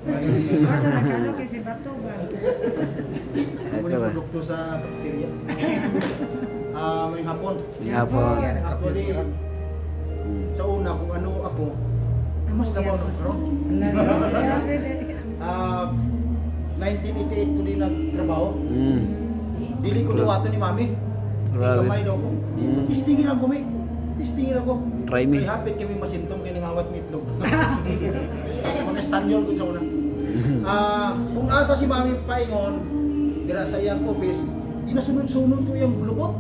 Basta nagkano kasi bato ba? Ako na produkto sa bacteria. May hapon. Hapon. Actually, sa una kung ano ako, mas nabaw ng karon. 1988 ko din nagtrabaho. Dili ko liwato ni mami. Kamay daw ko. Tistingin lang kami. Tistingin ako. Try me. May hapit kami masintong kaya nangawat ng itlog. Mga Espanyol ko sa una. Kung asa si mami paingon, dira sa iyang office, inasunod-sunod ko yung lubot.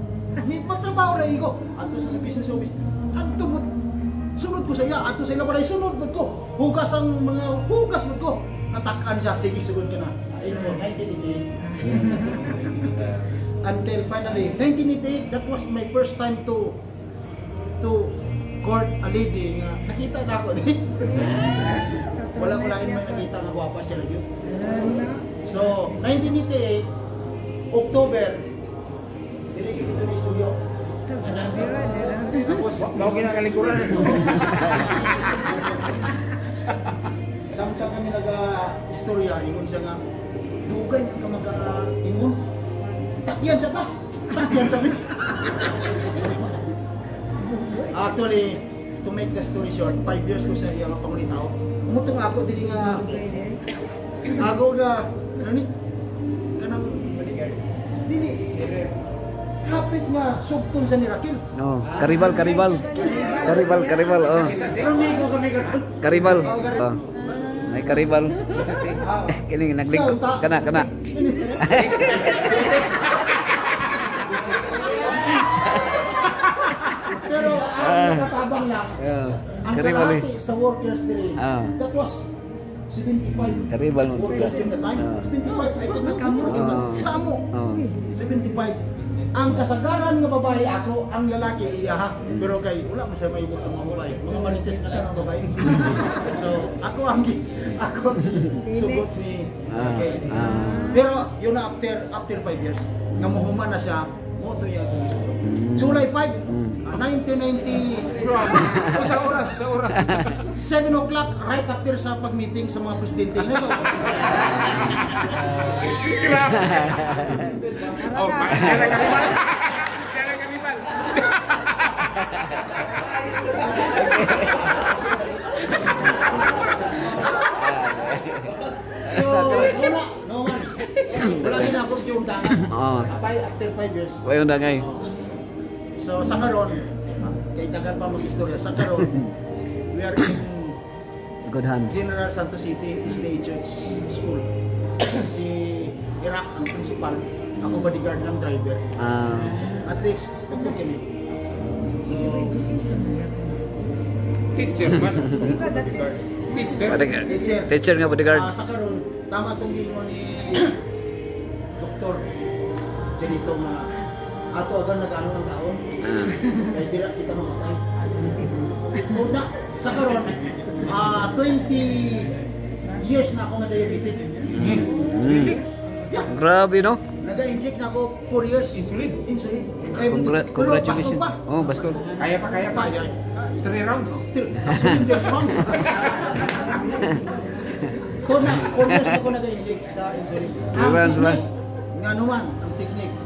May patrabaho na iko. Ato sa business office. Ato mo. Sunod ko sa iya. Ato sa ila balay sunod mo ko. Hugas ang mga hugas mo ko. Natakan siya. Sige, sunod ka na. Ayun mo, 1988. Until finally, 1988, that was my first time to court a lady nga nakita na ako. Wala ko lang may nakita na gwapa siya lagi. So, 1988, October, diligid dito ni studio. Tapos, Mau kinakalikuran. samtang kami nag-istorya, ingon siya nga, dugay ka mag-ingon. Takyan siya ta! Takyan siya. Actually, to make the story short, 5 years ko siya yung pangulitaw. Umutong ako, dili nga, ako nga, ano ni? Kanang, dili, hapit nga, sugtong sa ni Raquel. No, karibal. Karibal, oh. Karibal. Oh. May karibal. Kini naglingkod kana. Pero ang nakatabang lang, ang kalahati sa workers diri, that was 75. Karibal mo workers in the time. 75, ay sa amo. 75. Ang kasagaran nga babae ako, ang lalaki iya. Pero kay wala man siya maibot sa mga babae. Mga marites na lang babae. So, ako sugot ni Raquel. Pero yun na after 5 years, nga muhuman na siya, mo to yung July 5, 1990. Sa oras. 7 o'clock, right after sa pag-meeting sa mga presidente. Oh, kaya karibal. Kaya karibal. So, wala din ako yung tangan. After 5 years. Way unda ngay. So, sa karon, kay tagan pa mag-istorya. Sa karon, we are in Good hand. General Santos City State Church School. Si Iraq ang principal. Ako bodyguard lang, driver. At least, pagod kami. So, Teacher man. Teacher nga bodyguard. Sa karon, tama itong gingon ni Dr. Janito nga ato agad nag-ano ng taon. Kaya dira kita mamatay. Una, sa karon, 20 years na ako na diabetic. Yeah. Grabe no? Nag-inject na ako 4 years. Insulin. Congratulations. Oh, baskol. Kaya pa. 3 rounds. Years pa. Ito na, 4 years ako nag-inject sa insulin. Ang technique, nga naman, ang technique.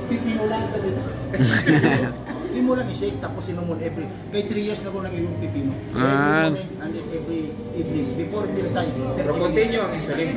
Pipino lang ka dito. Pipino lang i-shake tapos sinumon every. Kay 3 years na ako nag-inom pipino. Every morning and every evening before meal time. Pero continue ang insulin.